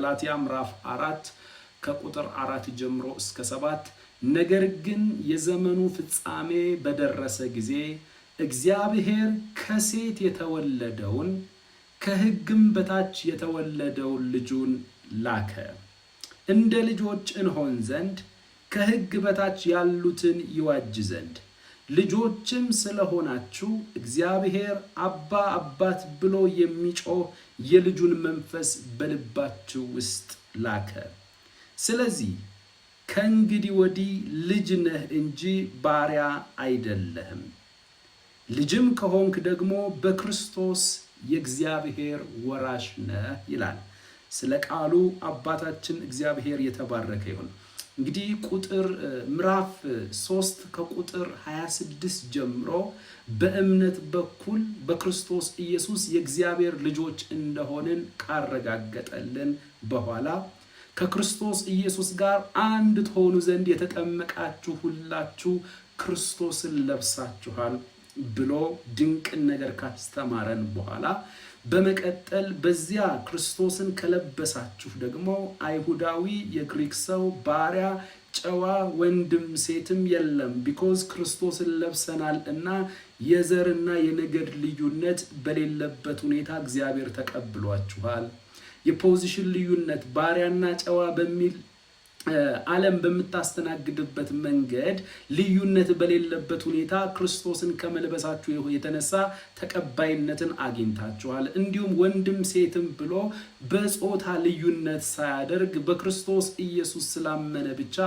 ገላትያ ምዕራፍ 4 ከቁጥር 4 ጀምሮ እስከ 7 ነገር ግን የዘመኑ ፍጻሜ በደረሰ ጊዜ እግዚአብሔር ከሴት የተወለደውን ከሕግም በታች የተወለደውን ልጁን ላከ እንደ ልጆች እንሆን ዘንድ ከሕግ በታች ያሉትን ይዋጅ ዘንድ ልጆችም ስለሆናችሁ እግዚአብሔር አባ አባት ብሎ የሚጮህ የልጁን መንፈስ በልባችሁ ውስጥ ላከ። ስለዚህ ከእንግዲህ ወዲህ ልጅ ነህ እንጂ ባሪያ አይደለህም። ልጅም ከሆንክ ደግሞ በክርስቶስ የእግዚአብሔር ወራሽ ነህ ይላል። ስለ ቃሉ አባታችን እግዚአብሔር የተባረከ ይሁን። እንግዲህ ቁጥር ምዕራፍ 3 ከቁጥር 26 ጀምሮ በእምነት በኩል በክርስቶስ ኢየሱስ የእግዚአብሔር ልጆች እንደሆንን ካረጋገጠልን በኋላ ከክርስቶስ ኢየሱስ ጋር አንድ ትሆኑ ዘንድ የተጠመቃችሁ ሁላችሁ ክርስቶስን ለብሳችኋል ብሎ ድንቅን ነገር ካስተማረን በኋላ በመቀጠል በዚያ ክርስቶስን ከለበሳችሁ ደግሞ አይሁዳዊ የግሪክ ሰው ባሪያ ጨዋ ወንድም ሴትም የለም ቢኮዝ ክርስቶስን ለብሰናል እና የዘርና የነገድ ልዩነት በሌለበት ሁኔታ እግዚአብሔር ተቀብሏችኋል። የፖዚሽን ልዩነት ባሪያና ጨዋ በሚል ዓለም በምታስተናግድበት መንገድ ልዩነት በሌለበት ሁኔታ ክርስቶስን ከመልበሳችሁ የተነሳ ተቀባይነትን አግኝታችኋል። እንዲሁም ወንድም ሴትም ብሎ በጾታ ልዩነት ሳያደርግ በክርስቶስ ኢየሱስ ስላመነ ብቻ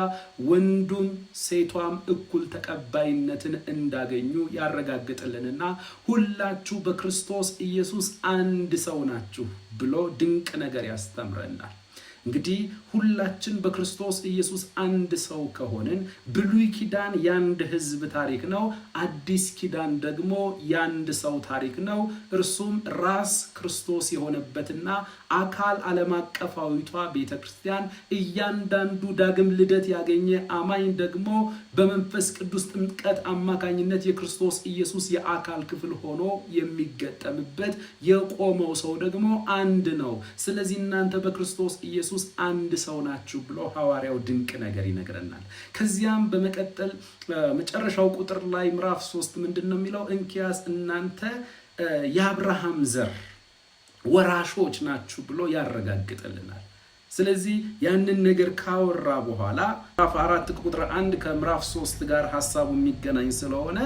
ወንዱም ሴቷም እኩል ተቀባይነትን እንዳገኙ ያረጋግጥልንና ሁላችሁ በክርስቶስ ኢየሱስ አንድ ሰው ናችሁ ብሎ ድንቅ ነገር ያስተምረናል። እንግዲህ ሁላችን በክርስቶስ ኢየሱስ አንድ ሰው ከሆንን ብሉይ ኪዳን ያንድ ሕዝብ ታሪክ ነው፣ አዲስ ኪዳን ደግሞ ያንድ ሰው ታሪክ ነው። እርሱም ራስ ክርስቶስ የሆነበትና አካል ዓለም አቀፋዊቷ ቤተክርስቲያን እያንዳንዱ ዳግም ልደት ያገኘ አማኝ ደግሞ በመንፈስ ቅዱስ ጥምቀት አማካኝነት የክርስቶስ ኢየሱስ የአካል ክፍል ሆኖ የሚገጠምበት የቆመው ሰው ደግሞ አንድ ነው። ስለዚህ እናንተ በክርስቶስ ኢየሱስ አንድ ሰው ናችሁ ብሎ ሐዋርያው ድንቅ ነገር ይነግረናል። ከዚያም በመቀጠል መጨረሻው ቁጥር ላይ ምዕራፍ 3 ምንድነው የሚለው? እንኪያስ እናንተ የአብርሃም ዘር ወራሾች ናችሁ ብሎ ያረጋግጥልናል። ስለዚህ ያንን ነገር ካወራ በኋላ ምዕራፍ 4 ቁጥር 1 ከምዕራፍ 3 ጋር ሐሳቡ የሚገናኝ ስለሆነ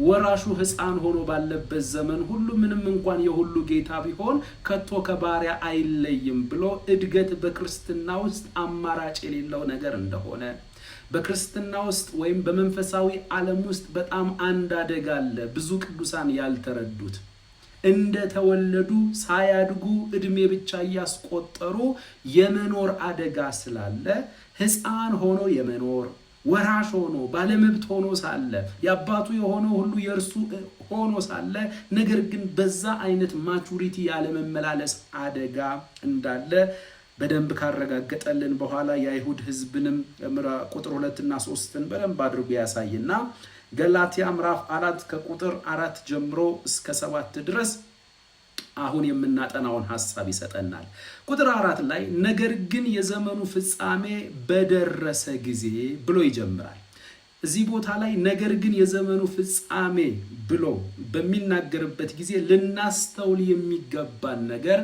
ወራሹ ሕፃን ሆኖ ባለበት ዘመን ሁሉ ምንም እንኳን የሁሉ ጌታ ቢሆን ከቶ ከባሪያ አይለይም ብሎ እድገት በክርስትና ውስጥ አማራጭ የሌለው ነገር እንደሆነ በክርስትና ውስጥ ወይም በመንፈሳዊ ዓለም ውስጥ በጣም አንድ አደጋ አለ ብዙ ቅዱሳን ያልተረዱት። እንደተወለዱ ሳያድጉ እድሜ ብቻ ያስቆጠሩ የመኖር አደጋ ስላለ ሕፃን ሆኖ የመኖር ወራሽ ሆኖ ባለመብት ሆኖ ሳለ ያባቱ የሆነው ሁሉ የእርሱ ሆኖ ሳለ ነገር ግን በዛ አይነት ማቹሪቲ ያለ መመላለስ አደጋ እንዳለ በደንብ ካረጋገጠልን በኋላ የአይሁድ ሕዝብንም ቁጥር 2 እና 3ን በደንብ አድርጎ ያሳይና ገላትያ ምዕራፍ 4 ከቁጥር 4 ጀምሮ እስከ 7 ድረስ አሁን የምናጠናውን ሐሳብ ይሰጠናል። ቁጥር 4 ላይ ነገር ግን የዘመኑ ፍጻሜ በደረሰ ጊዜ ብሎ ይጀምራል። እዚህ ቦታ ላይ ነገር ግን የዘመኑ ፍጻሜ ብሎ በሚናገርበት ጊዜ ልናስተውል የሚገባን ነገር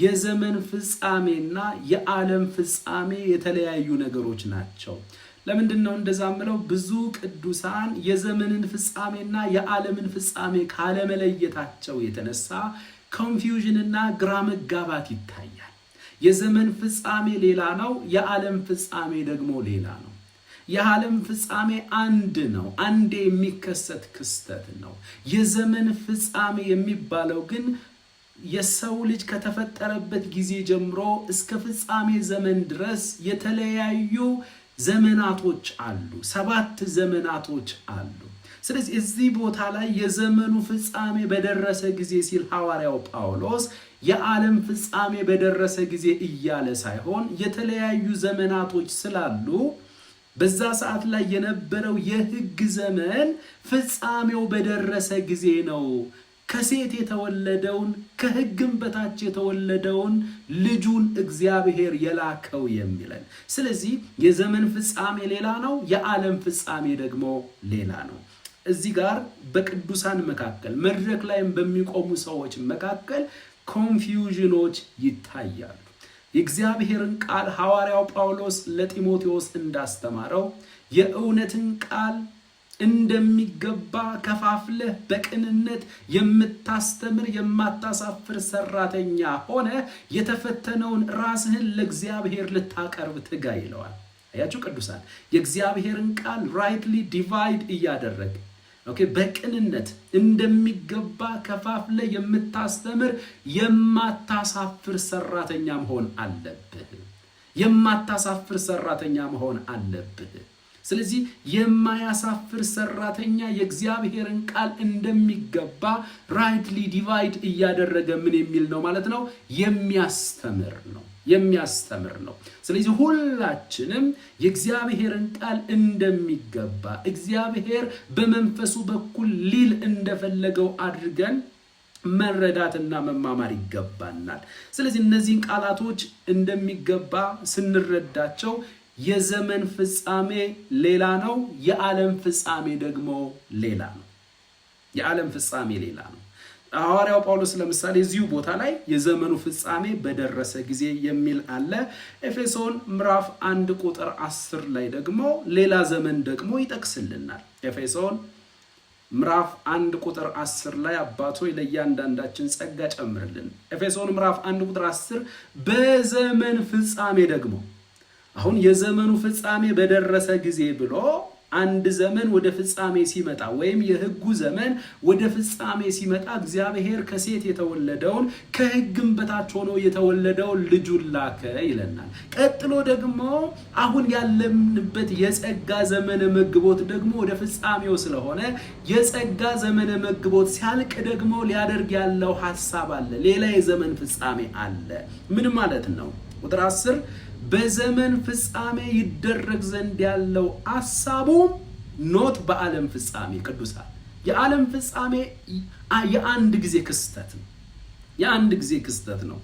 የዘመን ፍጻሜና የዓለም ፍጻሜ የተለያዩ ነገሮች ናቸው። ለምንድነው እንደዛ ምለው? ብዙ ቅዱሳን የዘመንን ፍጻሜና የዓለምን ፍጻሜ ካለመለየታቸው የተነሳ ኮንፊውዥን እና ግራ መጋባት ይታያል። የዘመን ፍጻሜ ሌላ ነው፣ የዓለም ፍጻሜ ደግሞ ሌላ ነው። የዓለም ፍጻሜ አንድ ነው፣ አንዴ የሚከሰት ክስተት ነው። የዘመን ፍጻሜ የሚባለው ግን የሰው ልጅ ከተፈጠረበት ጊዜ ጀምሮ እስከ ፍጻሜ ዘመን ድረስ የተለያዩ ዘመናቶች አሉ፣ 7 ዘመናቶች አሉ። ስለዚህ እዚህ ቦታ ላይ የዘመኑ ፍጻሜ በደረሰ ጊዜ ሲል ሐዋርያው ጳውሎስ የዓለም ፍጻሜ በደረሰ ጊዜ እያለ ሳይሆን የተለያዩ ዘመናቶች ስላሉ በዛ ሰዓት ላይ የነበረው የሕግ ዘመን ፍጻሜው በደረሰ ጊዜ ነው ከሴት የተወለደውን ከሕግም በታች የተወለደውን ልጁን እግዚአብሔር የላከው የሚለን። ስለዚህ የዘመን ፍጻሜ ሌላ ነው፣ የዓለም ፍጻሜ ደግሞ ሌላ ነው። እዚህ ጋር በቅዱሳን መካከል መድረክ ላይም በሚቆሙ ሰዎች መካከል ኮንፊውዥኖች ይታያሉ። የእግዚአብሔርን ቃል ሐዋርያው ጳውሎስ ለጢሞቴዎስ እንዳስተማረው የእውነትን ቃል እንደሚገባ ከፋፍለህ በቅንነት የምታስተምር የማታሳፍር ሰራተኛ ሆነ የተፈተነውን ራስህን ለእግዚአብሔር ልታቀርብ ትጋ ይለዋል። አያችሁ ቅዱሳን፣ የእግዚአብሔርን ቃል ራይትሊ ዲቫይድ እያደረግ በቅንነት እንደሚገባ ከፋፍለ የምታስተምር የማታሳፍር ሰራተኛ መሆን አለብህ። የማታሳፍር ሰራተኛ መሆን አለብህ። ስለዚህ የማያሳፍር ሰራተኛ የእግዚአብሔርን ቃል እንደሚገባ ራይትሊ ዲቫይድ እያደረገ ምን የሚል ነው ማለት ነው? የሚያስተምር ነው። ስለዚህ ሁላችንም የእግዚአብሔርን ቃል እንደሚገባ እግዚአብሔር በመንፈሱ በኩል ሊል እንደፈለገው አድርገን መረዳትና መማማር ይገባናል። ስለዚህ እነዚህን ቃላቶች እንደሚገባ ስንረዳቸው የዘመን ፍጻሜ ሌላ ነው፣ የዓለም ፍጻሜ ደግሞ ሌላ ነው። የዓለም ፍጻሜ ሌላ ነው። ሐዋርያው ጳውሎስ ለምሳሌ እዚሁ ቦታ ላይ የዘመኑ ፍጻሜ በደረሰ ጊዜ የሚል አለ። ኤፌሶን ምዕራፍ 1 ቁጥር 10 ላይ ደግሞ ሌላ ዘመን ደግሞ ይጠቅስልናል። ኤፌሶን ምዕራፍ 1 ቁጥር 10 ላይ አባቶይ ለእያንዳንዳችን ጸጋ ጨምርልን። ኤፌሶን ምዕራፍ 1 ቁጥር 10 በዘመን ፍጻሜ ደግሞ፣ አሁን የዘመኑ ፍጻሜ በደረሰ ጊዜ ብሎ አንድ ዘመን ወደ ፍጻሜ ሲመጣ ወይም የሕጉ ዘመን ወደ ፍጻሜ ሲመጣ እግዚአብሔር ከሴት የተወለደውን ከሕግም በታች ሆኖ የተወለደውን ልጁን ላከ ይለናል። ቀጥሎ ደግሞ አሁን ያለንበት የጸጋ ዘመነ መግቦት ደግሞ ወደ ፍጻሜው ስለሆነ የጸጋ ዘመነ መግቦት ሲያልቅ ደግሞ ሊያደርግ ያለው ሐሳብ አለ። ሌላ የዘመን ፍጻሜ አለ። ምን ማለት ነው? ቁጥር 10 በዘመን ፍጻሜ ይደረግ ዘንድ ያለው ሐሳቡ ኖት በዓለም ፍጻሜ። ቅዱሳን፣ የዓለም ፍጻሜ የአንድ ጊዜ ክስተት ነው።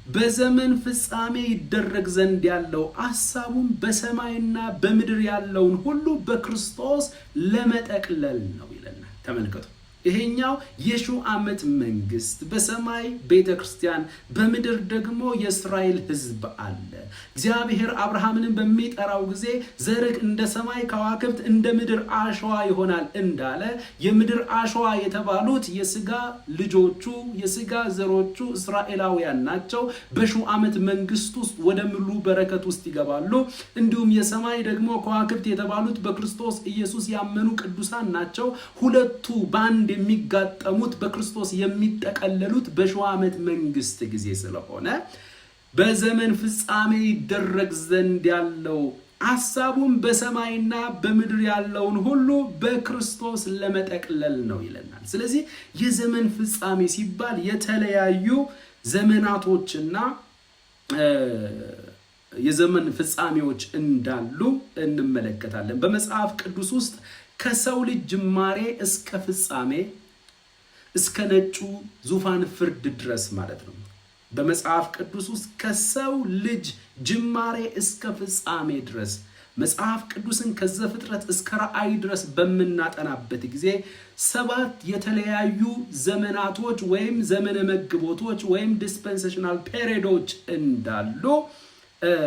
በዘመን ፍጻሜ ይደረግ ዘንድ ያለው ሐሳቡም በሰማይና በምድር ያለውን ሁሉ በክርስቶስ ለመጠቅለል ነው ይለናል። ተመልከቱ። ይሄኛው የሺው ዓመት መንግስት በሰማይ ቤተክርስቲያን በምድር ደግሞ የእስራኤል ሕዝብ አለ። እግዚአብሔር አብርሃምን በሚጠራው ጊዜ ዘርህ እንደ ሰማይ ከዋክብት እንደ ምድር አሸዋ ይሆናል እንዳለ የምድር አሸዋ የተባሉት የሥጋ ልጆቹ የሥጋ ዘሮቹ እስራኤላውያን ናቸው። በሺው ዓመት መንግስት ውስጥ ወደ ሙሉ በረከት ውስጥ ይገባሉ። እንዲሁም የሰማይ ደግሞ ከዋክብት የተባሉት በክርስቶስ ኢየሱስ ያመኑ ቅዱሳን ናቸው። ሁለቱ በአንድ የሚጋጠሙት በክርስቶስ የሚጠቀለሉት በሺው ዓመት መንግስት ጊዜ ስለሆነ በዘመን ፍጻሜ ይደረግ ዘንድ ያለው ሐሳቡን በሰማይና በምድር ያለውን ሁሉ በክርስቶስ ለመጠቅለል ነው ይለናል። ስለዚህ የዘመን ፍጻሜ ሲባል የተለያዩ ዘመናቶችና የዘመን ፍጻሜዎች እንዳሉ እንመለከታለን። በመጽሐፍ ቅዱስ ውስጥ ከሰው ልጅ ጅማሬ እስከ ፍጻሜ እስከ ነጩ ዙፋን ፍርድ ድረስ ማለት ነው። በመጽሐፍ ቅዱስ ውስጥ ከሰው ልጅ ጅማሬ እስከ ፍጻሜ ድረስ መጽሐፍ ቅዱስን ከዘፍጥረት እስከ ራእይ ድረስ በምናጠናበት ጊዜ 7 የተለያዩ ዘመናቶች ወይም ዘመነ መግቦቶች ወይም ዲስፐንሴሽናል ፔሪዶች እንዳሉ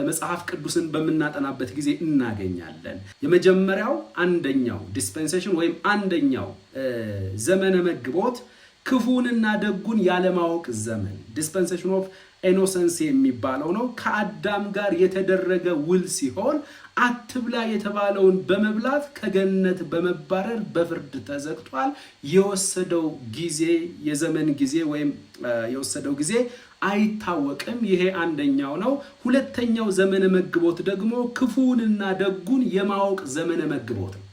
መጽሐፍ ቅዱስን በምናጠናበት ጊዜ እናገኛለን። የመጀመሪያው አንደኛው ዲስፐንሴሽን ወይም አንደኛው ዘመነ መግቦት ክፉንና ደጉን ያለማወቅ ዘመን ዲስፐንሴሽን ኦፍ ኢኖሰንስ የሚባለው ነው። ከአዳም ጋር የተደረገ ውል ሲሆን አትብላ የተባለውን በመብላት ከገነት በመባረር በፍርድ ተዘግቷል። የወሰደው ጊዜ የዘመን ጊዜ ወይም የወሰደው ጊዜ አይታወቅም። ይሄ አንደኛው ነው። ሁለተኛው ዘመነ መግቦት ደግሞ ክፉንና ደጉን የማወቅ ዘመነ መግቦት ነው።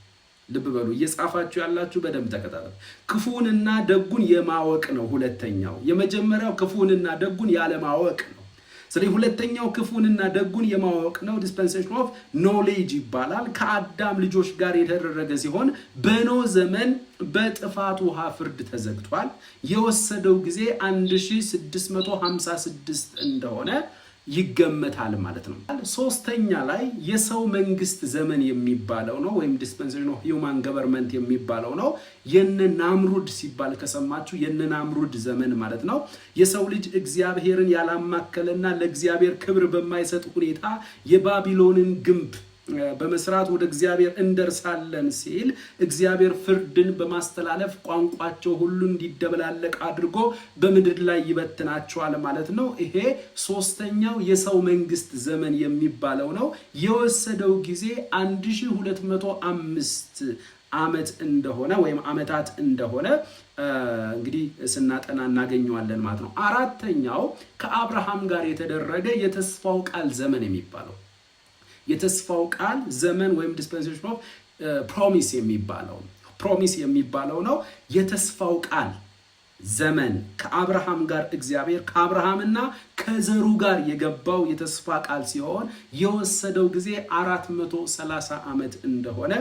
ልብ በሉ፣ እየጻፋችሁ ያላችሁ በደንብ ተከታተሉ። ክፉንና ደጉን የማወቅ ነው ሁለተኛው። የመጀመሪያው ክፉንና ደጉን ያለማወቅ ነው። ስለዚህ ሁለተኛው ክፉንና ደጉን የማወቅ ነው፣ ዲስፐንሴሽን ኦፍ ኖሌጅ ይባላል። ከአዳም ልጆች ጋር የተደረገ ሲሆን በኖህ ዘመን በጥፋት ውሃ ፍርድ ተዘግቷል። የወሰደው ጊዜ 1656 እንደሆነ ይገመታል ማለት ነው። ሶስተኛ ላይ የሰው መንግስት ዘመን የሚባለው ነው ወይም ዲስፐንሴሽን ኦፍ ሂውማን ገቨርንመንት የሚባለው ነው። የነ ናምሩድ ሲባል ከሰማችሁ የነ ናምሩድ ዘመን ማለት ነው። የሰው ልጅ እግዚአብሔርን ያላማከለና ለእግዚአብሔር ክብር በማይሰጥ ሁኔታ የባቢሎንን ግንብ በመስራት ወደ እግዚአብሔር እንደርሳለን ሲል እግዚአብሔር ፍርድን በማስተላለፍ ቋንቋቸው ሁሉ እንዲደበላለቅ አድርጎ በምድር ላይ ይበትናቸዋል ማለት ነው። ይሄ ሶስተኛው የሰው መንግስት ዘመን የሚባለው ነው። የወሰደው ጊዜ 1205 ዓመት እንደሆነ ወይም ዓመታት እንደሆነ እንግዲህ ስናጠና እናገኘዋለን ማለት ነው። አራተኛው ከአብርሃም ጋር የተደረገ የተስፋው ቃል ዘመን የሚባለው የተስፋው ቃል ዘመን ወይም ዲስፐንሴሽን ኦፍ ፕሮሚስ የሚባለው ነው። የተስፋው ቃል ዘመን ከአብርሃም ጋር እግዚአብሔር ከአብርሃምና ከዘሩ ጋር የገባው የተስፋ ቃል ሲሆን የወሰደው ጊዜ 430 ዓመት እንደሆነ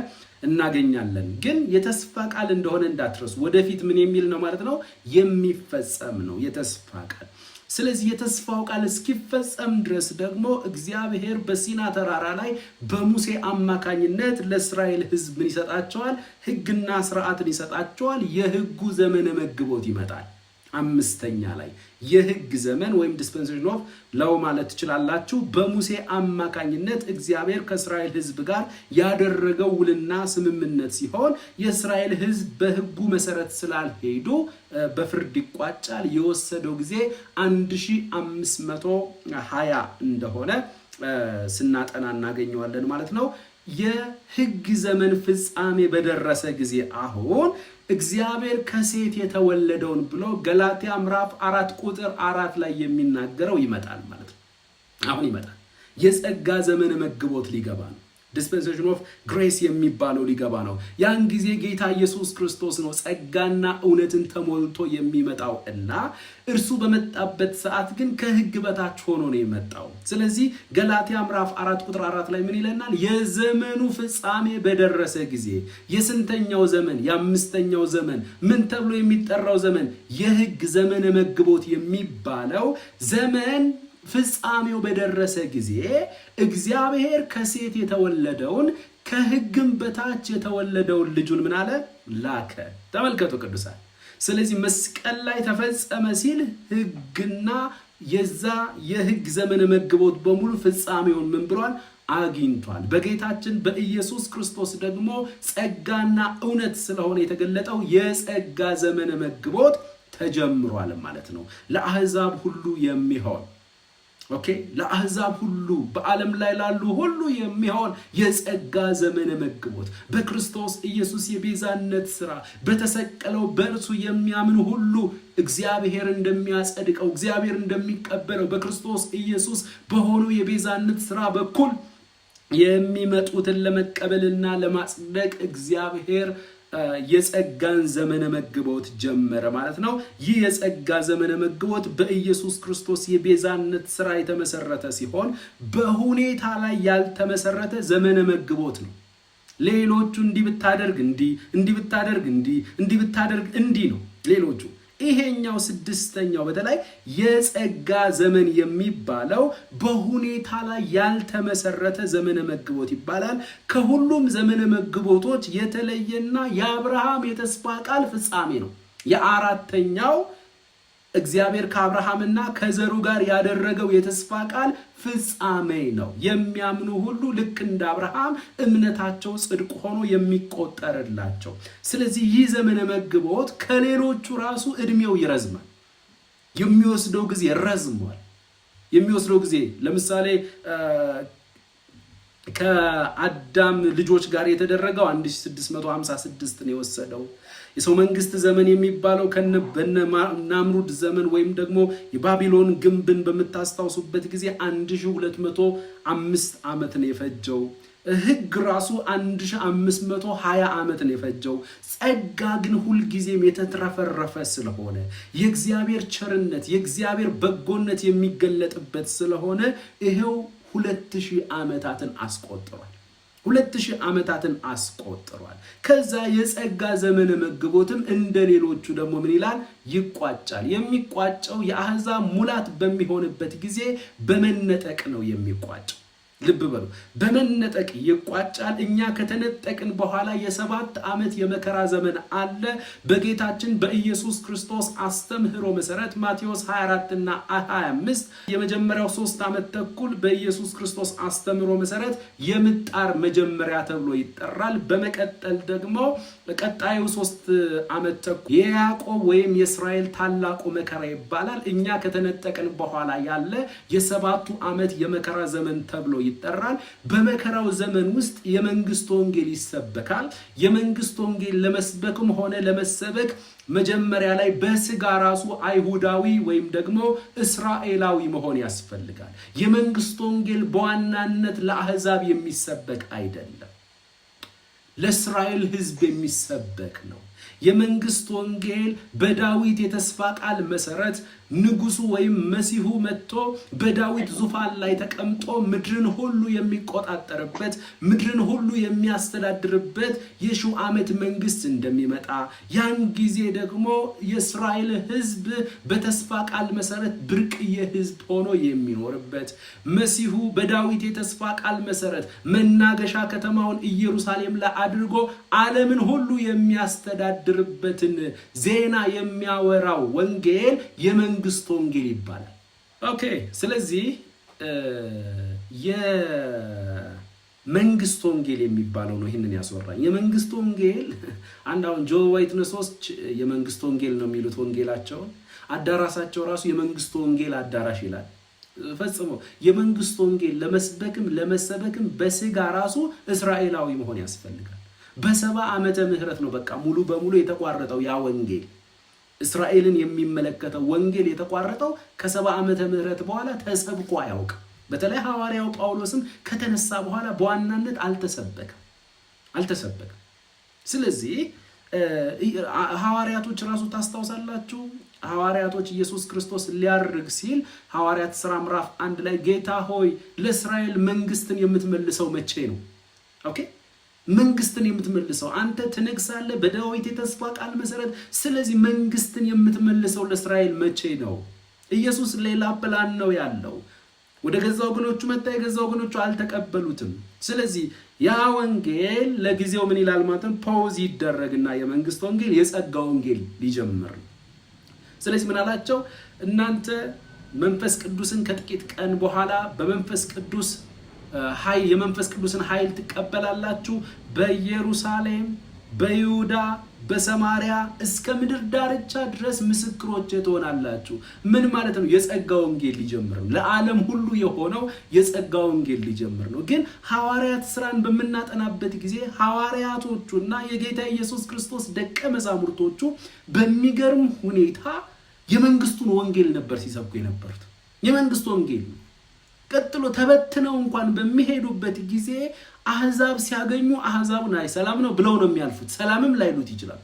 እናገኛለን። ግን የተስፋ ቃል እንደሆነ እንዳትረሱ፣ ወደፊት ምን የሚል ነው ማለት ነው? የሚፈጸም ነው የተስፋ ቃል። ስለዚህ የተስፋው ቃል እስኪፈጸም ድረስ ደግሞ እግዚአብሔር በሲና ተራራ ላይ በሙሴ አማካኝነት ለእስራኤል ሕዝብ ምን ይሰጣቸዋል? ሕግና ስርዓትን ይሰጣቸዋል። የሕጉ ዘመነ መግቦት ይመጣል። አምስተኛ ላይ የሕግ ዘመን ወይም ዲስፐንሴሽን ኦፍ ሎው ማለት ትችላላችሁ። በሙሴ አማካኝነት እግዚአብሔር ከእስራኤል ሕዝብ ጋር ያደረገው ውልና ስምምነት ሲሆን የእስራኤል ሕዝብ በሕጉ መሰረት ስላልሄዱ በፍርድ ይቋጫል። የወሰደው ጊዜ 1520 እንደሆነ ስናጠና እናገኘዋለን ማለት ነው። የሕግ ዘመን ፍጻሜ በደረሰ ጊዜ አሁን እግዚአብሔር ከሴት የተወለደውን ብሎ ገላትያ ምዕራፍ 4 ቁጥር 4 ላይ የሚናገረው ይመጣል ማለት ነው። አሁን ይመጣል። የጸጋ ዘመን መግቦት ሊገባ ነው። ዲስፐንሴሽን ኦፍ ግሬስ የሚባለው ሊገባ ነው። ያን ጊዜ ጌታ ኢየሱስ ክርስቶስ ነው ጸጋና እውነትን ተሞልቶ የሚመጣው እና እርሱ በመጣበት ሰዓት ግን ከሕግ በታች ሆኖ ነው የመጣው። ስለዚህ ገላትያ ምዕራፍ 4 ቁጥር 4 ላይ ምን ይለናል? የዘመኑ ፍጻሜ በደረሰ ጊዜ። የስንተኛው ዘመን? የአምስተኛው ዘመን። ምን ተብሎ የሚጠራው ዘመን? የሕግ ዘመነ መግቦት የሚባለው ዘመን ፍጻሜው በደረሰ ጊዜ እግዚአብሔር ከሴት የተወለደውን ከሕግም በታች የተወለደውን ልጁን ምን አለ? ላከ። ተመልከቱ ቅዱሳን። ስለዚህ መስቀል ላይ ተፈጸመ ሲል ሕግና የዛ የሕግ ዘመነ መግቦት በሙሉ ፍጻሜውን ምን ብሏል? አግኝቷል። በጌታችን በኢየሱስ ክርስቶስ ደግሞ ጸጋና እውነት ስለሆነ የተገለጠው የጸጋ ዘመነ መግቦት ተጀምሯል ማለት ነው። ለአሕዛብ ሁሉ የሚሆን ለአሕዛብ ሁሉ በዓለም ላይ ላሉ ሁሉ የሚሆን የጸጋ ዘመነ መግቦት በክርስቶስ ኢየሱስ የቤዛነት ሥራ በተሰቀለው በእርሱ የሚያምን ሁሉ እግዚአብሔር እንደሚያጸድቀው እግዚአብሔር እንደሚቀበለው በክርስቶስ ኢየሱስ በሆነው የቤዛነት ሥራ በኩል የሚመጡትን ለመቀበልና ለማጽደቅ እግዚአብሔር የጸጋን ዘመነ መግቦት ጀመረ ማለት ነው። ይህ የጸጋ ዘመነ መግቦት በኢየሱስ ክርስቶስ የቤዛነት ሥራ የተመሰረተ ሲሆን በሁኔታ ላይ ያልተመሰረተ ዘመነ መግቦት ነው። ሌሎቹ እንዲህ ብታደርግ እንዲህ፣ እንዲህ ብታደርግ እንዲህ፣ እንዲህ ብታደርግ እንዲህ ነው ሌሎቹ። ይሄኛው ስድስተኛው በተለይ የጸጋ ዘመን የሚባለው በሁኔታ ላይ ያልተመሰረተ ዘመነ መግቦት ይባላል። ከሁሉም ዘመነ መግቦቶች የተለየና የአብርሃም የተስፋ ቃል ፍጻሜ ነው። የአራተኛው እግዚአብሔር ከአብርሃምና ከዘሩ ጋር ያደረገው የተስፋ ቃል ፍጻሜ ነው። የሚያምኑ ሁሉ ልክ እንደ አብርሃም እምነታቸው ጽድቅ ሆኖ የሚቆጠርላቸው። ስለዚህ ይህ ዘመነ መግቦት ከሌሎቹ ራሱ እድሜው ይረዝማል። የሚወስደው ጊዜ ረዝሟል። የሚወስደው ጊዜ ለምሳሌ ከአዳም ልጆች ጋር የተደረገው 1656 ነው የወሰደው። የሰው መንግስት ዘመን የሚባለው ናምሩድ ዘመን ወይም ደግሞ የባቢሎን ግንብን በምታስታውሱበት ጊዜ 1205 ዓመት ነው የፈጀው። ሕግ ራሱ 1520 ዓመት ነው የፈጀው። ጸጋ ግን ሁልጊዜም የተትረፈረፈ ስለሆነ የእግዚአብሔር ቸርነት የእግዚአብሔር በጎነት የሚገለጥበት ስለሆነ ይሄው 2000 ዓመታትን አስቆጥሯል። 2000 ዓመታትን አስቆጥሯል። ከዛ የጸጋ ዘመነ መግቦትም እንደሌሎቹ ደግሞ ምን ይላል? ይቋጫል። የሚቋጨው የአሕዛብ ሙላት በሚሆንበት ጊዜ በመነጠቅ ነው የሚቋጨው። ልብ በሉ፣ በመነጠቅ ይቋጫል። እኛ ከተነጠቅን በኋላ የ7 ዓመት የመከራ ዘመን አለ። በጌታችን በኢየሱስ ክርስቶስ አስተምህሮ መሰረት ማቴዎስ 24 እና 25 የመጀመሪያው 3 ዓመት ተኩል በኢየሱስ ክርስቶስ አስተምህሮ መሰረት የምጣር መጀመሪያ ተብሎ ይጠራል። በመቀጠል ደግሞ ቀጣዩ 3 ዓመት ተኩል የያዕቆብ ወይም የእስራኤል ታላቁ መከራ ይባላል። እኛ ከተነጠቅን በኋላ ያለ የ7ቱ ዓመት የመከራ ዘመን ተብሎ ይጠራል። በመከራው ዘመን ውስጥ የመንግስት ወንጌል ይሰበካል። የመንግስት ወንጌል ለመስበክም ሆነ ለመሰበክ መጀመሪያ ላይ በስጋ ራሱ አይሁዳዊ ወይም ደግሞ እስራኤላዊ መሆን ያስፈልጋል። የመንግስት ወንጌል በዋናነት ለአሕዛብ የሚሰበክ አይደለም፣ ለእስራኤል ሕዝብ የሚሰበክ ነው። የመንግስት ወንጌል በዳዊት የተስፋ ቃል መሰረት ንጉሱ ወይም መሲሁ መጥቶ በዳዊት ዙፋን ላይ ተቀምጦ ምድርን ሁሉ የሚቆጣጠርበት ምድርን ሁሉ የሚያስተዳድርበት የ1000 ዓመት መንግስት እንደሚመጣ ያን ጊዜ ደግሞ የእስራኤል ሕዝብ በተስፋ ቃል መሰረት ብርቅዬ ሕዝብ ሆኖ የሚኖርበት መሲሁ በዳዊት የተስፋ ቃል መሰረት መናገሻ ከተማውን ኢየሩሳሌም ላይ አድርጎ ዓለምን ሁሉ የሚያስተዳድርበትን ዜና የሚያወራው ወንጌል የመንግስት ወንጌል ይባላል። ኦኬ፣ ስለዚህ የመንግስት ወንጌል የሚባለው ነው ይሄንን ያስወራኝ። የመንግስት ወንጌል አንዳውን ጆሆቫ ዊትነሶች የመንግስት ወንጌል ነው የሚሉት ወንጌላቸውን። አዳራሻቸው ራሱ የመንግስት ወንጌል አዳራሽ ይላል። ፈጽሞ የመንግስት ወንጌል ለመስበክም ለመሰበክም በስጋ ራሱ እስራኤላዊ መሆን ያስፈልጋል። በ70 ዓመተ ምህረት ነው በቃ ሙሉ በሙሉ የተቋረጠው ያ ወንጌል። እስራኤልን የሚመለከተው ወንጌል የተቋረጠው ከ70 ዓመተ ምህረት በኋላ ተሰብኮ አያውቅም። በተለይ ሐዋርያው ጳውሎስም ከተነሳ በኋላ በዋናነት አልተሰበከም። ስለዚህ ሐዋርያቶች ራሱ ታስታውሳላችሁ፣ ሐዋርያቶች ኢየሱስ ክርስቶስ ሊያርግ ሲል ሐዋርያት ሥራ ምዕራፍ 1 ላይ ጌታ ሆይ ለእስራኤል መንግስትን የምትመልሰው መቼ ነው? ኦኬ፣ መንግስትን የምትመልሰው አንተ ትነግሳለህ በዳዊት የተስፋ ቃል መሰረት። ስለዚህ መንግስትን የምትመልሰው ለእስራኤል መቼ ነው? ኢየሱስ ሌላ ፕላን ነው ያለው። ወደ ገዛ ወገኖቹ መጣ፣ የገዛ ወገኖቹ አልተቀበሉትም። ስለዚህ ያ ወንጌል ለጊዜው ምን ይላል ማለት ነው? ፖዝ ይደረግና የመንግስት ወንጌል የጸጋ ወንጌል ሊጀምር ነው። ስለዚህ ምን አላቸው? እናንተ መንፈስ ቅዱስን ከጥቂት ቀን በኋላ በመንፈስ ቅዱስ ኃይል የመንፈስ ቅዱስን ኃይል ትቀበላላችሁ። በኢየሩሳሌም፣ በይሁዳ፣ በሰማሪያ እስከ ምድር ዳርቻ ድረስ ምስክሮቼ ትሆናላችሁ። ምን ማለት ነው? የጸጋ ወንጌል ሊጀምር ነው። ለዓለም ሁሉ የሆነው የጸጋ ወንጌል ሊጀምር ነው። ግን ሐዋርያት ሥራን በምናጠናበት ጊዜ ሐዋርያቶቹና የጌታ ኢየሱስ ክርስቶስ ደቀ መዛሙርቶቹ በሚገርም ሁኔታ የመንግስቱን ወንጌል ነበር ሲሰብኩ የነበሩት። የመንግስት ወንጌል ነው። ቀጥሎ ተበትነው እንኳን በሚሄዱበት ጊዜ አሕዛብ ሲያገኙ አሕዛቡን አይ ሰላም ነው ብለው ነው የሚያልፉት። ሰላምም ላይሉት ይችላል።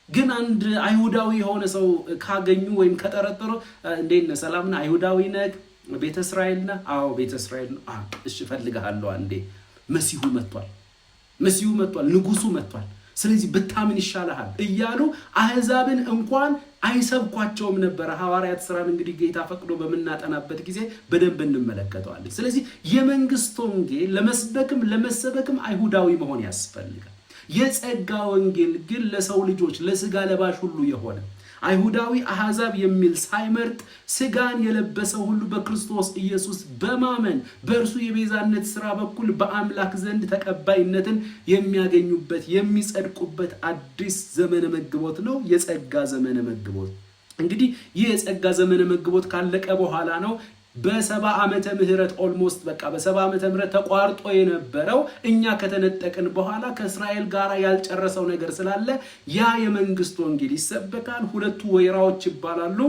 ግን አንድ አይሁዳዊ የሆነ ሰው ካገኙ ወይም ከጠረጠሩ እንዴት ነህ? ሰላም ነህ? አይሁዳዊ ነህ? ቤተ እስራኤል ነህ? አዎ ቤተ እስራኤል ነው። እሺ እፈልግሃለሁ። አንዴ መሲሁ መጥቷል፣ ንጉሱ መጥቷል። ስለዚህ ብታምን ይሻልሃል እያሉ አሕዛብን እንኳን አይሰብኳቸውም ነበር። ሐዋርያት ሥራን እንግዲህ ጌታ ፈቅዶ በምናጠናበት ጊዜ በደንብ እንመለከተዋለን። ስለዚህ የመንግስት ወንጌል ለመስበክም ለመሰበክም አይሁዳዊ መሆን ያስፈልጋል። የጸጋ ወንጌል ግን ለሰው ልጆች ለስጋ ለባሽ ሁሉ የሆነ አይሁዳዊ አሕዛብ የሚል ሳይመርጥ ስጋን የለበሰው ሁሉ በክርስቶስ ኢየሱስ በማመን በእርሱ የቤዛነት ሥራ በኩል በአምላክ ዘንድ ተቀባይነትን የሚያገኙበት የሚጸድቁበት አዲስ ዘመነ መግቦት ነው፣ የጸጋ ዘመነ መግቦት። እንግዲህ ይህ የጸጋ ዘመነ መግቦት ካለቀ በኋላ ነው በ70 ዓመተ ምህረት ኦልሞስት በቃ በ70 ዓመተ ምህረት ተቋርጦ የነበረው እኛ ከተነጠቅን በኋላ ከእስራኤል ጋር ያልጨረሰው ነገር ስላለ ያ የመንግስት ወንጌል ይሰበካል። ሁለቱ ወይራዎች ይባላሉ።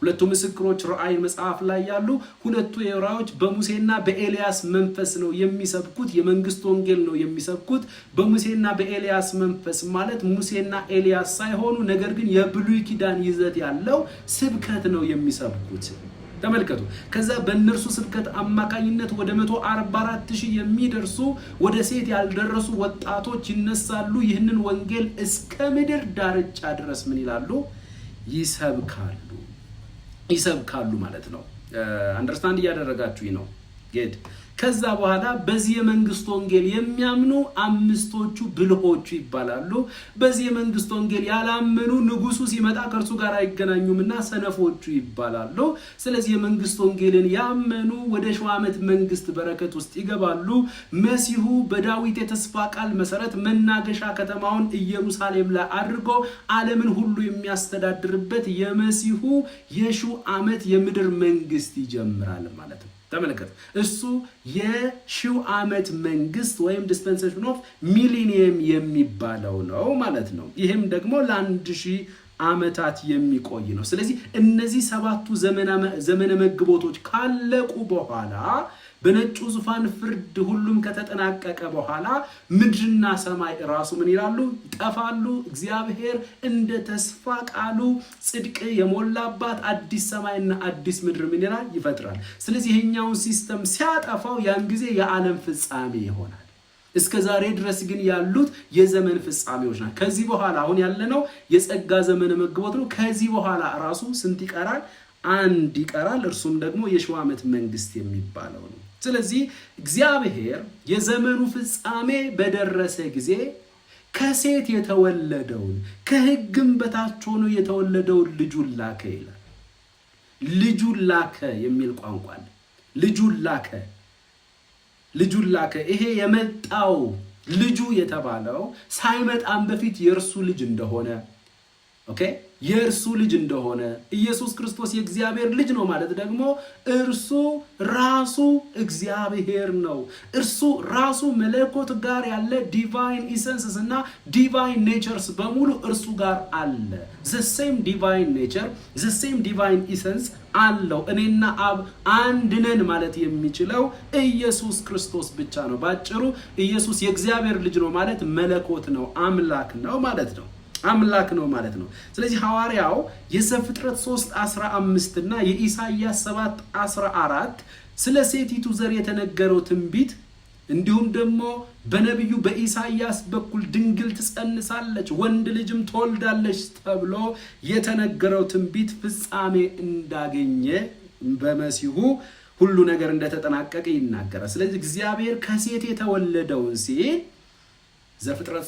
ሁለቱ ምስክሮች ራእይ መጽሐፍ ላይ ያሉ ሁለቱ ዕብራውያን በሙሴና በኤልያስ መንፈስ ነው የሚሰብኩት፣ የመንግስት ወንጌል ነው የሚሰብኩት። በሙሴና በኤልያስ መንፈስ ማለት ሙሴና ኤልያስ ሳይሆኑ ነገር ግን የብሉይ ኪዳን ይዘት ያለው ስብከት ነው የሚሰብኩት። ተመልከቱ። ከዛ በእነርሱ ስብከት አማካኝነት ወደ 144,000 የሚደርሱ ወደ ሴት ያልደረሱ ወጣቶች ይነሳሉ። ይህንን ወንጌል እስከ ምድር ዳርቻ ድረስ ምን ይላሉ? ይሰብካሉ ማለት ነው። አንደርስታንድ እያደረጋችሁኝ ነው? ጌድ ከዛ በኋላ በዚህ የመንግስት ወንጌል የሚያምኑ አምስቶቹ ብልሆቹ ይባላሉ። በዚህ የመንግስት ወንጌል ያላመኑ ንጉሱ ሲመጣ ከእርሱ ጋር አይገናኙምና ሰነፎቹ ይባላሉ። ስለዚህ የመንግስት ወንጌልን ያመኑ ወደ 1000 ዓመት መንግስት በረከት ውስጥ ይገባሉ። መሲሁ በዳዊት የተስፋ ቃል መሰረት መናገሻ ከተማውን ኢየሩሳሌም ላይ አድርጎ ዓለምን ሁሉ የሚያስተዳድርበት የመሲሁ የ1000 ዓመት የምድር መንግስት ይጀምራል ማለት ነው። ተመልከቱ። እሱ የ1000 ዓመት መንግስት ወይም ዲስፔንሴሽን ኦፍ ሚሊኒየም የሚባለው ነው ማለት ነው። ይህም ደግሞ ለ1000 ዓመታት የሚቆይ ነው። ስለዚህ እነዚህ 7ቱ ዘመነ መግቦቶች ካለቁ በኋላ በነጩ ዙፋን ፍርድ ሁሉም ከተጠናቀቀ በኋላ ምድርና ሰማይ ራሱ ምን ይላሉ? ይጠፋሉ። እግዚአብሔር እንደ ተስፋ ቃሉ ጽድቅ የሞላባት አዲስ ሰማይና አዲስ ምድር ምን ይላል? ይፈጥራል። ስለዚህ ይሄኛውን ሲስተም ሲያጠፋው ያን ጊዜ የዓለም ፍጻሜ ይሆናል። እስከ ዛሬ ድረስ ግን ያሉት የዘመን ፍጻሜዎች ናቸው። ከዚህ በኋላ አሁን ያለነው የጸጋ ዘመነ መግቦት ነው። ከዚህ በኋላ ራሱ ስንት ይቀራል? አንድ ይቀራል። እርሱም ደግሞ የ1000 ዓመት መንግስት የሚባለው ነው። ስለዚህ እግዚአብሔር የዘመኑ ፍጻሜ በደረሰ ጊዜ ከሴት የተወለደውን ከሕግም በታች ሆኖ የተወለደውን ልጁን ላከ ይላል። ልጁን ላከ የሚል ቋንቋ አለ። ልጁን ላከ። ይሄ የመጣው ልጁ የተባለው ሳይመጣም በፊት የእርሱ ልጅ እንደሆነ የእርሱ ልጅ እንደሆነ ኢየሱስ ክርስቶስ የእግዚአብሔር ልጅ ነው ማለት ደግሞ እርሱ ራሱ እግዚአብሔር ነው። እርሱ ራሱ መለኮት ጋር ያለ ዲቫይን ኢሰንስስ እና ዲቫይን ኔቸርስ በሙሉ እርሱ ጋር አለ። the same divine nature, the same divine essence አለው። እኔና አብ አንድ ነን ማለት የሚችለው ኢየሱስ ክርስቶስ ብቻ ነው። ባጭሩ ኢየሱስ የእግዚአብሔር ልጅ ነው ማለት መለኮት ነው፣ አምላክ ነው ማለት ነው። ስለዚህ ሐዋርያው የዘፍጥረት 3:15 እና የኢሳይያስ 7:14 ስለ ሴቲቱ ዘር የተነገረው ትንቢት እንዲሁም ደግሞ በነብዩ በኢሳይያስ በኩል ድንግል ትጸንሳለች ወንድ ልጅም ትወልዳለች ተብሎ የተነገረው ትንቢት ፍጻሜ እንዳገኘ በመሲሁ ሁሉ ነገር እንደተጠናቀቀ ይናገራል። ስለዚህ እግዚአብሔር ከሴት የተወለደውን ሲል ዘፍጥረት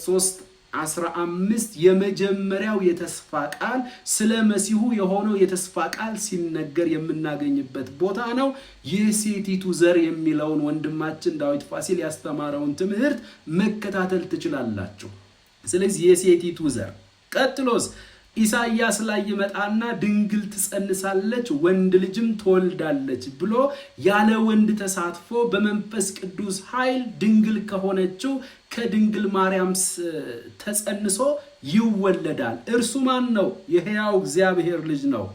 3:15 የመጀመሪያው የተስፋ ቃል ስለ መሲሁ የሆነው የተስፋ ቃል ሲነገር የምናገኝበት ቦታ ነው። የሴቲቱ ዘር የሚለውን ወንድማችን ዳዊት ፋሲል ያስተማረውን ትምህርት መከታተል ትችላላችሁ። ስለዚህ የሴቲቱ ዘር ቀጥሎስ ኢሳይያስ ላይ ይመጣና ድንግል ትጸንሳለች ወንድ ልጅም ትወልዳለች ብሎ ያለ ወንድ ተሳትፎ በመንፈስ ቅዱስ ኃይል ድንግል ከሆነችው ከድንግል ማርያም ተጸንሶ ይወለዳል። እርሱ ማን ነው? የሕያው እግዚአብሔር ልጅ ነው።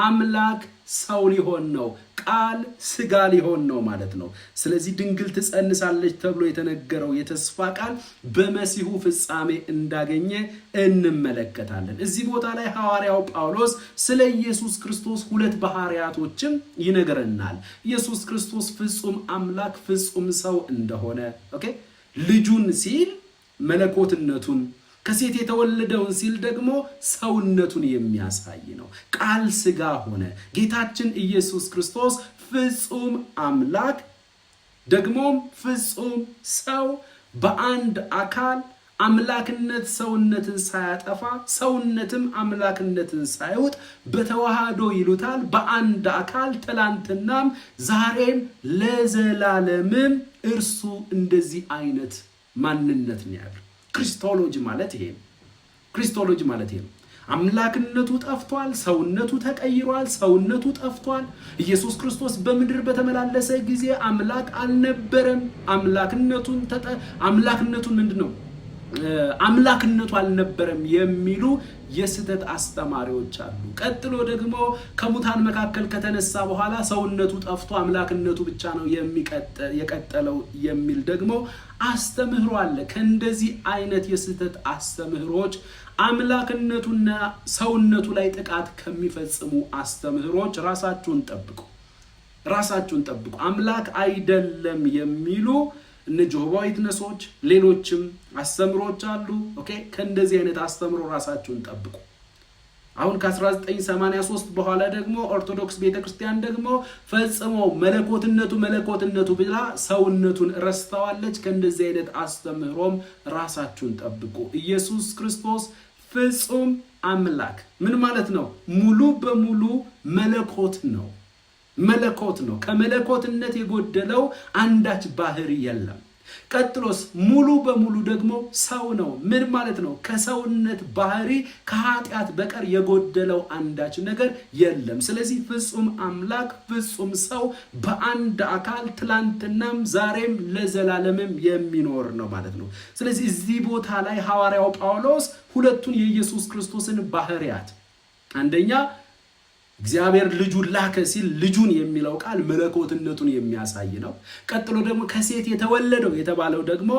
አምላክ ሰው ሊሆን ነው። ቃል ስጋ ሊሆን ነው ማለት ነው። ስለዚህ ድንግል ትጸንሳለች ተብሎ የተነገረው የተስፋ ቃል በመሲሁ ፍጻሜ እንዳገኘ እንመለከታለን። እዚህ ቦታ ላይ ሐዋርያው ጳውሎስ ስለ ኢየሱስ ክርስቶስ ሁለት ባህሪያቶችን ይነግረናል። ኢየሱስ ክርስቶስ ፍጹም አምላክ ፍጹም ሰው እንደሆነ ልጁን ሲል መለኮትነቱን ከሴት የተወለደውን ሲል ደግሞ ሰውነቱን የሚያሳይ ነው። ቃል ስጋ ሆነ። ጌታችን ኢየሱስ ክርስቶስ ፍጹም አምላክ ደግሞም ፍጹም ሰው በአንድ አካል አምላክነት ሰውነትን ሳያጠፋ ሰውነትም አምላክነትን ሳይውጥ በተዋህዶ ይሉታል በአንድ አካል ትላንትናም ዛሬም ለዘላለምም እርሱ እንደዚህ አይነት ማንነት ነው ያለው። ክሪስቶሎጂ ማለት ይሄ ነው። አምላክነቱ ጠፍቷል፣ ሰውነቱ ተቀይሯል። ሰውነቱ ጠፍቷል። ኢየሱስ ክርስቶስ በምድር በተመላለሰ ጊዜ አምላክ አልነበረም። አምላክነቱን ምንድነው? አምላክነቱ አልነበረም የሚሉ የስተት አስተማሪዎች አሉ። ቀጥሎ ደግሞ ከሙታን መካከል ከተነሳ በኋላ ሰውነቱ ጠፍቶ አምላክነቱ ብቻ ነው የቀጠለው የሚል ደግሞ አስተምህሮ አለ። ከእንደዚህ አይነት የስተት አስተምህሮች አምላክነቱና ሰውነቱ ላይ ጥቃት ከሚፈጽሙ አስተምህሮች ራሳችሁን ጠብቁ። አምላክ አይደለም የሚሉ እነ ጆሆባ ዊትነሶች ሌሎችም አስተምሮች አሉ። ኦኬ ከእንደዚህ አይነት አስተምሮ ራሳችሁን ጠብቁ። አሁን ከ1983 በኋላ ደግሞ ኦርቶዶክስ ቤተክርስቲያን ደግሞ ፈጽሞ መለኮትነቱ ብላ ሰውነቱን ረስተዋለች። ከእንደዚህ አይነት አስተምህሮም ራሳችሁን ጠብቁ። ኢየሱስ ክርስቶስ ፍጹም አምላክ ምን ማለት ነው? ሙሉ በሙሉ መለኮት ነው። ከመለኮትነት የጎደለው አንዳች ባህሪ የለም። ቀጥሎስ ሙሉ በሙሉ ደግሞ ሰው ነው። ምን ማለት ነው? ከሰውነት ባህሪ ከኃጢአት በቀር የጎደለው አንዳች ነገር የለም። ስለዚህ ፍጹም አምላክ ፍጹም ሰው በአንድ አካል ትላንትናም ዛሬም ለዘላለምም የሚኖር ነው ማለት ነው። ስለዚህ እዚህ ቦታ ላይ ሐዋርያው ጳውሎስ ሁለቱን የኢየሱስ ክርስቶስን ባህሪያት አንደኛ እግዚአብሔር ልጁን ላከ ሲል ልጁን የሚለው ቃል መለኮትነቱን የሚያሳይ ነው። ቀጥሎ ደግሞ ከሴት የተወለደው የተባለው ደግሞ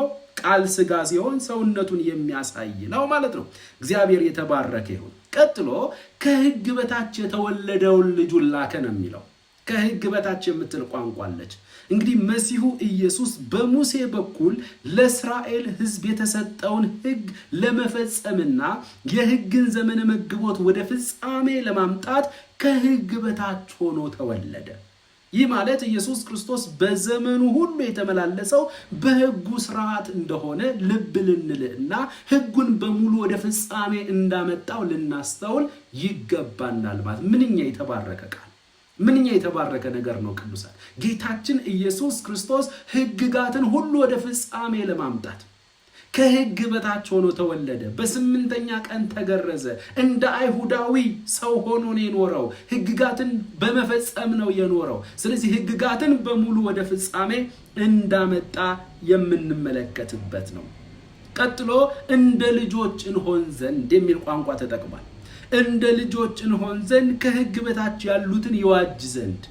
ቃል ሥጋ ሲሆን ሰውነቱን የሚያሳይ ነው ማለት ነው። እግዚአብሔር የተባረከ ይሁን። ቀጥሎ ከሕግ በታች የተወለደውን ልጁን ላከ ነው የሚለው። ከሕግ በታች የምትል ቋንቋ አለች። እንግዲህ መሲሁ ኢየሱስ በሙሴ በኩል ለእስራኤል ሕዝብ የተሰጠውን ሕግ ለመፈጸምና የሕግን ዘመነ መግቦት ወደ ፍጻሜ ለማምጣት ከሕግ በታች ሆኖ ተወለደ። ይህ ማለት ኢየሱስ ክርስቶስ በዘመኑ ሁሉ የተመላለሰው በሕጉ ስርዓት እንደሆነ ልብ ልንልና ሕጉን በሙሉ ወደ ፍጻሜ እንዳመጣው ልናስተውል ይገባናል ማለት ምንኛ የተባረከ ቃል ምንኛ የተባረከ ነገር ነው። ቅዱሳን ጌታችን ኢየሱስ ክርስቶስ ሕግጋትን ሁሉ ወደ ፍጻሜ ለማምጣት ከሕግ በታች ሆኖ ተወለደ። በስምንተኛ ቀን ተገረዘ። እንደ አይሁዳዊ ሰው ሆኖ ነው የኖረው። ሕግጋትን በመፈጸም ነው የኖረው። ስለዚህ ሕግጋትን በሙሉ ወደ ፍጻሜ እንዳመጣ የምንመለከትበት ነው። ቀጥሎ እንደ ልጆች እንሆን ዘንድ የሚል ቋንቋ ተጠቅሟል። እንደ ልጆች እንሆን ዘንድ ከሕግ በታች ያሉትን ይዋጅ ዘንድ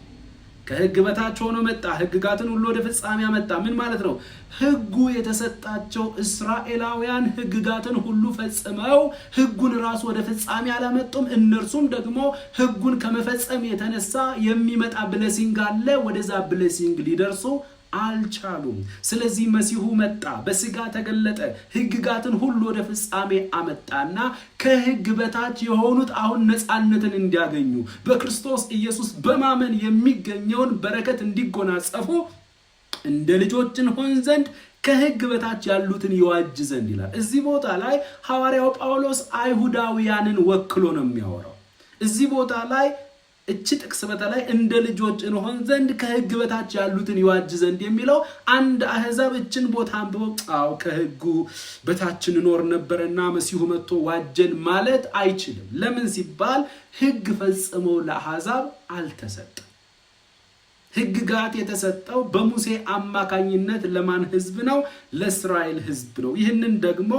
ከሕግ በታች ሆኖ መጣ። ሕግጋትን ሁሉ ወደ ፍጻሜ አመጣ። ምን ማለት ነው? ሕጉ የተሰጣቸው እስራኤላውያን ሕግጋትን ሁሉ ፈጽመው ሕጉን ራሱ ወደ ፍጻሜ አላመጡም። እነርሱም ደግሞ ሕጉን ከመፈጸም የተነሳ የሚመጣ ብሌሲንግ አለ። ወደዛ ብሌሲንግ ሊደርሱ አልቻሉም። ስለዚህ መሲሁ መጣ፣ በስጋ ተገለጠ፣ ሕግጋትን ሁሉ ወደ ፍጻሜ አመጣና ከሕግ በታች የሆኑት አሁን ነፃነትን እንዲያገኙ በክርስቶስ ኢየሱስ በማመን የሚገኘውን በረከት እንዲጎናጸፉ እንደ ልጆች እንሆን ዘንድ ከሕግ በታች ያሉትን ይዋጅ ዘንድ ይላል። እዚህ ቦታ ላይ ሐዋርያው ጳውሎስ አይሁዳውያንን ወክሎ ነው የሚያወራው። እዚህ ቦታ ላይ እቺ ጥቅስ በተለይ እንደ ልጆች እንሆን ዘንድ ከሕግ በታች ያሉትን ይዋጅ ዘንድ የሚለው አንድ አህዛብ እችን ቦታ አንብበው ከሕጉ በታች እንኖር ነበርና መሲሁ መጥቶ ዋጀን ማለት አይችልም። ለምን ሲባል ሕግ ፈጽሞ ለአህዛብ አልተሰጠም። ሕግጋት የተሰጠው በሙሴ አማካኝነት ለማን ሕዝብ ነው? ለእስራኤል ሕዝብ ነው። ይህንን ደግሞ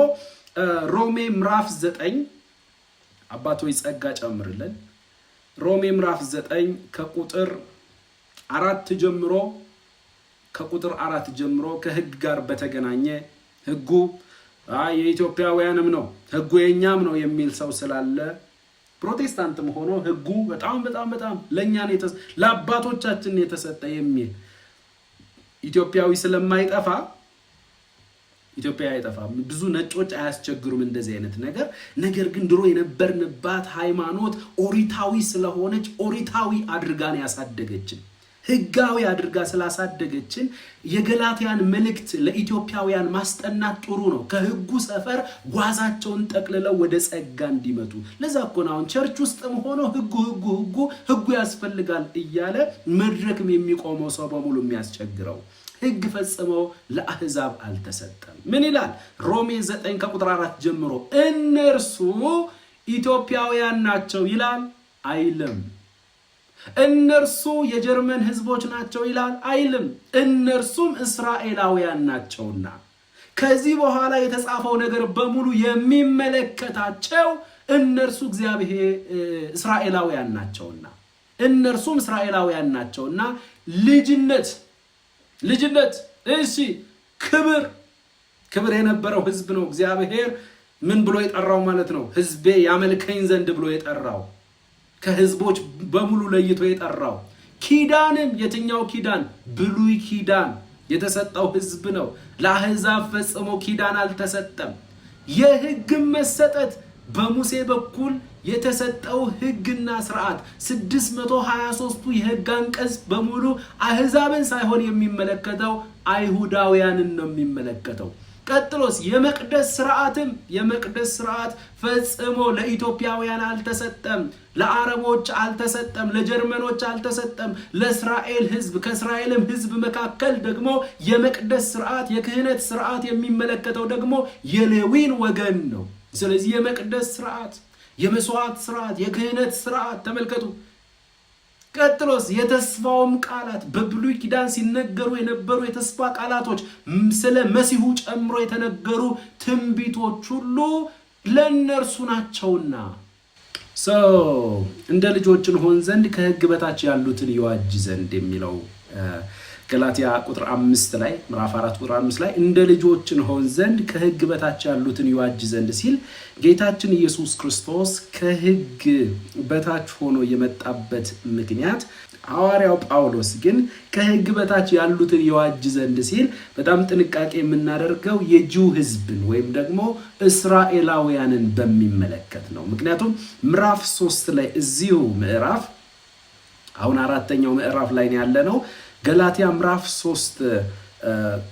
ሮሜ ምዕራፍ 9 አባቶች ጸጋ ጨምርልን። ሮሜ ምዕራፍ 9 ከቁጥር 4 ጀምሮ ከሕግ ጋር በተገናኘ ሕጉ የኢትዮጵያውያንም ነው ሕጉ የኛም ነው የሚል ሰው ስላለ ፕሮቴስታንትም ሆኖ ሕጉ በጣም ለኛ ነው ለአባቶቻችን የተሰጠ የሚል ኢትዮጵያዊ ስለማይጠፋ ኢትዮጵያ አይጠፋም። ብዙ ነጮች አያስቸግሩም እንደዚህ አይነት ነገር። ነገር ግን ድሮ የነበርንባት ሃይማኖት ኦሪታዊ ስለሆነች ኦሪታዊ አድርጋን ያሳደገችን ሕጋዊ አድርጋ ስላሳደገችን የገላትያን መልእክት ለኢትዮጵያውያን ማስጠናት ጥሩ ነው። ከሕጉ ሰፈር ጓዛቸውን ጠቅልለው ወደ ጸጋ እንዲመጡ። ለዛ እኮ ነው አሁን ቸርች ውስጥም ሆኖ ሕጉ ያስፈልጋል እያለ መድረክም የሚቆመው ሰው በሙሉ የሚያስቸግረው። ሕግ ፈጽመው ለአህዛብ አልተሰጠም። ምን ይላል? ሮሜ 9 ከቁጥር 4 ጀምሮ እነርሱ ኢትዮጵያውያን ናቸው ይላል አይልም። እነርሱ የጀርመን ሕዝቦች ናቸው ይላል አይልም። እነርሱም እስራኤላውያን ናቸውና ከዚህ በኋላ የተጻፈው ነገር በሙሉ የሚመለከታቸው እነርሱ እግዚአብሔር እስራኤላውያን ናቸውና እነርሱም እስራኤላውያን ናቸውና ልጅነት እሺ ክብር የነበረው ህዝብ ነው እግዚአብሔር ምን ብሎ የጠራው ማለት ነው ህዝቤ ያመልከኝ ዘንድ ብሎ የጠራው ከህዝቦች በሙሉ ለይቶ የጠራው ኪዳንም የትኛው ኪዳን ብሉይ ኪዳን የተሰጠው ህዝብ ነው ለአሕዛብ ፈጽሞ ኪዳን አልተሰጠም የህግ መሰጠት በሙሴ በኩል የተሰጠው ህግና ሥርዓት 623ቱ የህግ አንቀጽ በሙሉ አሕዛብን ሳይሆን የሚመለከተው አይሁዳውያንን ነው የሚመለከተው ቀጥሎስ የመቅደስ ሥርዓት ፈጽሞ ለኢትዮጵያውያን አልተሰጠም ለአረቦች አልተሰጠም ለጀርመኖች አልተሰጠም ለእስራኤል ህዝብ ከእስራኤልም ህዝብ መካከል ደግሞ የመቅደስ ሥርዓት የክህነት ሥርዓት የሚመለከተው ደግሞ የሌዊን ወገን ነው ስለዚህ የመቅደስ ሥርዓት የመስዋዕት ሥርዓት የክህነት ሥርዓት ተመልከቱ ቀጥሎስ የተስፋውም ቃላት በብሉይ ኪዳን ሲነገሩ የነበሩ የተስፋ ቃላቶች ስለ መሲሁ ጨምሮ የተነገሩ ትንቢቶች ሁሉ ለነርሱ ናቸውና እንደ ልጆች እንሆን ዘንድ ከህግ በታች ያሉትን ይዋጅ ዘንድ የሚለው ገላትያ ቁጥር 5 ላይ ምዕራፍ 4 ቁጥር 5 ላይ እንደ ልጆች እንሆን ዘንድ ከህግ በታች ያሉትን ይዋጅ ዘንድ ሲል ጌታችን ኢየሱስ ክርስቶስ ከህግ በታች ሆኖ የመጣበት ምክንያት ሐዋርያው ጳውሎስ ግን ከህግ በታች ያሉትን ይዋጅ ዘንድ ሲል በጣም ጥንቃቄ የምናደርገው የጂው ህዝብን ወይም ደግሞ እስራኤላውያንን በሚመለከት ነው ምክንያቱም ምዕራፍ 3 ላይ እዚሁ ምዕራፍ አሁን አራተኛው ምዕራፍ ላይ ያለነው ገላትያ ምዕራፍ 3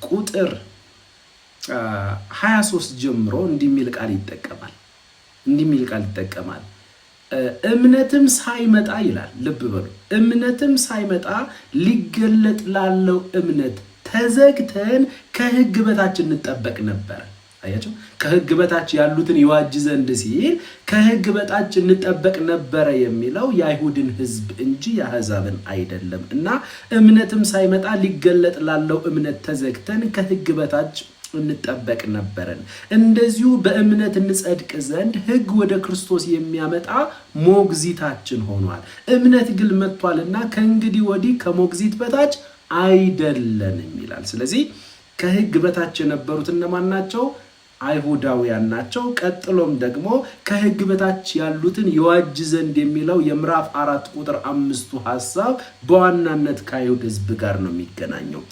ቁጥር 23 ጀምሮ እንዲሚል ቃል ይጠቀማል እምነትም ሳይመጣ ይላል ልብ በሉ እምነትም ሳይመጣ ሊገለጥ ላለው እምነት ተዘግተን ከህግ በታች እንጠበቅ ነበር አያችሁ ከህግ በታች ያሉትን ይዋጅ ዘንድ ሲል ከህግ በታች እንጠበቅ ነበር የሚለው የአይሁድን ህዝብ እንጂ የአሕዛብን አይደለም እና እምነትም ሳይመጣ ሊገለጥ ላለው እምነት ተዘግተን ከህግ በታች እንጠበቅ ነበርን እንደዚሁ በእምነት እንጸድቅ ዘንድ ህግ ወደ ክርስቶስ የሚያመጣ ሞግዚታችን ሆኗል እምነት ግን መጥቷልና ከእንግዲህ ወዲህ ከሞግዚት በታች አይደለንም ይላል ስለዚህ ከህግ በታች የነበሩት እነማን ናቸው አይሁዳውያን ናቸው ቀጥሎም ደግሞ ከህግ በታች ያሉትን ይዋጅ ዘንድ የሚለው የምዕራፍ 4 ቁጥር 5 ሐሳብ በዋናነት ከአይሁድ ህዝብ ጋር ነው የሚገናኘው